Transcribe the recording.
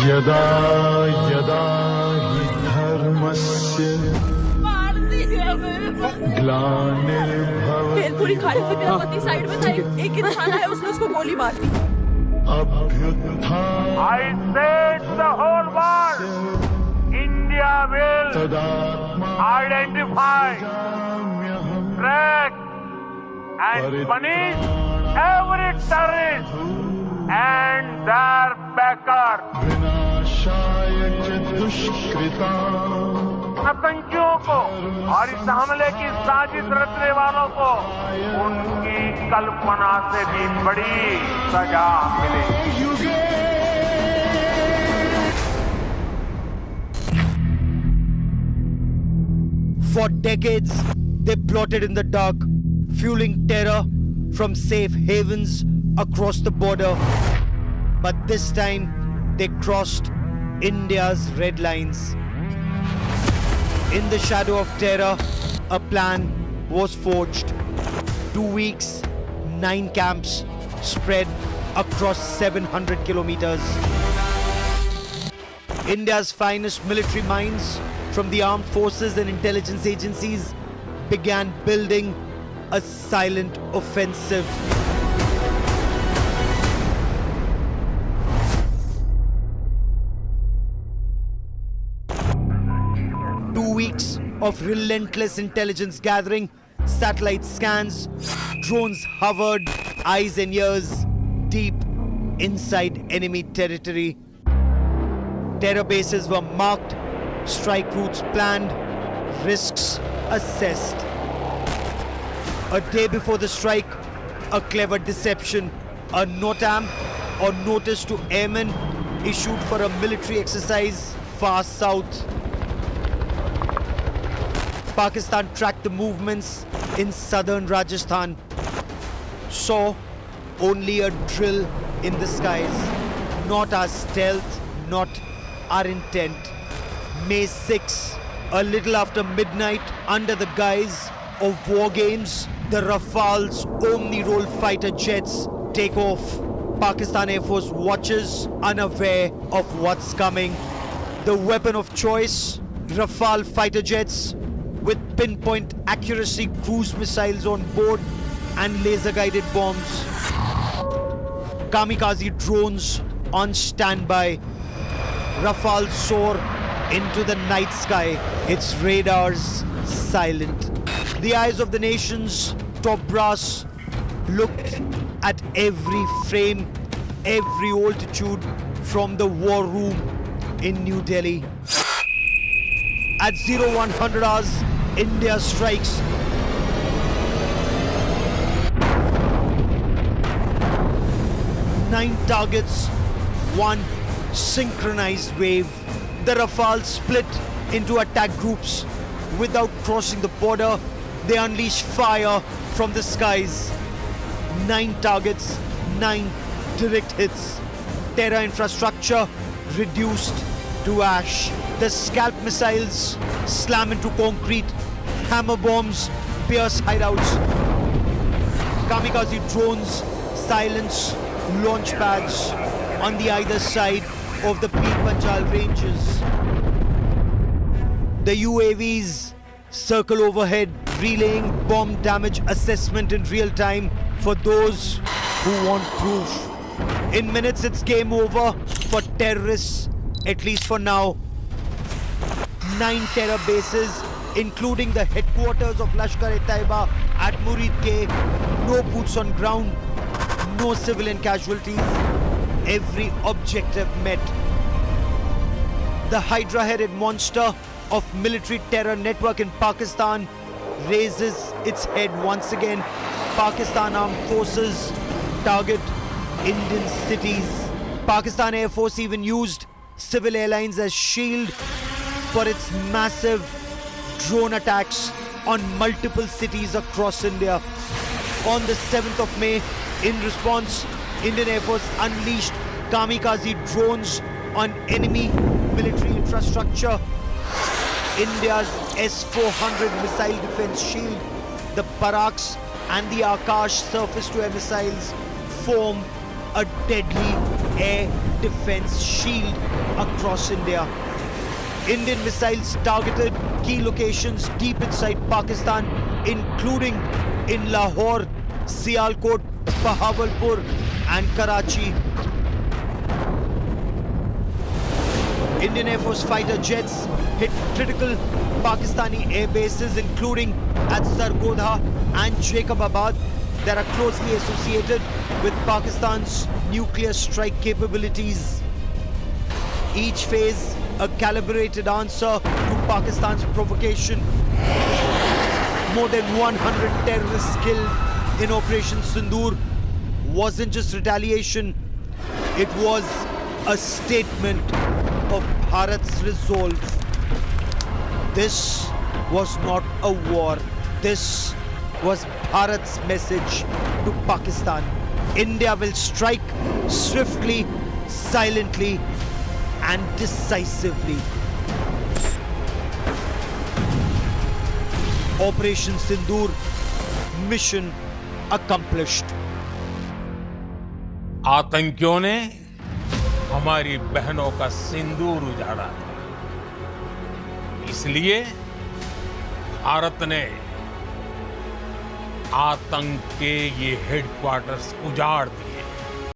यदा यदा हि धर्मस्य ग्लानिर्भवति भेलपुरी खाने से मेरा पति साइड में था, एक इंसान आया उसने उसको गोली मार दी। अभ्युत्थान I said the whole world, India will identify, track and punish every terrorist and their backer. विनाशाय च दुष्कृताम् आतंकियों को और इस हमले की साजिश रचने वालों को उनकी कल्पना से भी बड़ी सजा मिले। For decades, they plotted in the dark, fueling terror from safe havens across the border. But this time, they crossed India's red lines. In the shadow of terror, a plan was forged. 2 weeks, 9 camps spread across 700 kilometers. India's finest military minds from the armed forces and intelligence agencies began building a silent offensive. Weeks of relentless intelligence gathering, satellite scans, drones hovered, eyes and ears deep inside enemy territory. Terror bases were marked, strike routes planned, risks assessed. A day before the strike, a clever deception, a NOTAM or Notice to Airmen issued for a military exercise far south. Pakistan tracked the movements in southern Rajasthan, saw only a drill in the skies, not our stealth, not our intent. May 6, a little after midnight, under the guise of war games, the Rafale's Omni-Roll fighter jets take off. Pakistan Air Force watches, unaware of what's coming. The weapon of choice, Rafale fighter jets, with pinpoint accuracy cruise missiles on board and laser-guided bombs. Kamikaze drones on standby. Rafale soar into the night sky, its radars silent. The eyes of the nation's top brass looked at every frame, every altitude from the war room in New Delhi. At 0100 hours, India strikes. Nine targets, one synchronized wave. The Rafale split into attack groups. Without crossing the border, they unleash fire from the skies. 9 targets, 9 direct hits. Terror infrastructure reduced to ash. The scalp missiles slam into concrete. Hammer bombs pierce hideouts. Kamikaze drones silence launch pads on the either side of the Pir Panjal ranges. The UAVs circle overhead, relaying bomb damage assessment in real time for those who want proof. In minutes, it's game over for terrorists, at least for now. 9 terror bases, including the headquarters of Lashkar-e-Taiba at Murid-Ke. No boots on ground, no civilian casualties. Every objective met. The Hydra-headed monster of military terror network in Pakistan raises its head once again. Pakistan Armed Forces target Indian cities. Pakistan Air Force even used civil airlines as shield for its massive drone attacks on multiple cities across India. On the 7th of May, in response, Indian Air Force unleashed kamikaze drones on enemy military infrastructure. India's S-400 missile defense shield, the Paraks and the Akash surface-to-air missiles form a deadly air defense shield across India. Indian missiles targeted key locations deep inside Pakistan, including in Lahore, Sialkot, Bahawalpur and Karachi. Indian Air Force fighter jets hit critical Pakistani air bases, including at Sargodha and Jacobabad, that are closely associated with Pakistan's nuclear strike capabilities. Each phase a calibrated answer to Pakistan's provocation. More than 100 terrorists killed in Operation Sindoor wasn't just retaliation, it was a statement of Bharat's resolve. This was not a war. This was Bharat's message to Pakistan. India will strike swiftly, silently, and decisively. Operation Sindoor, mission accomplished. आतंकियों ने हमारी बहनों का सिंदूर उजाड़ा था, इसलिए भारत ने आतंक के ये हेडक्वार्टर्स उजाड़ दिए।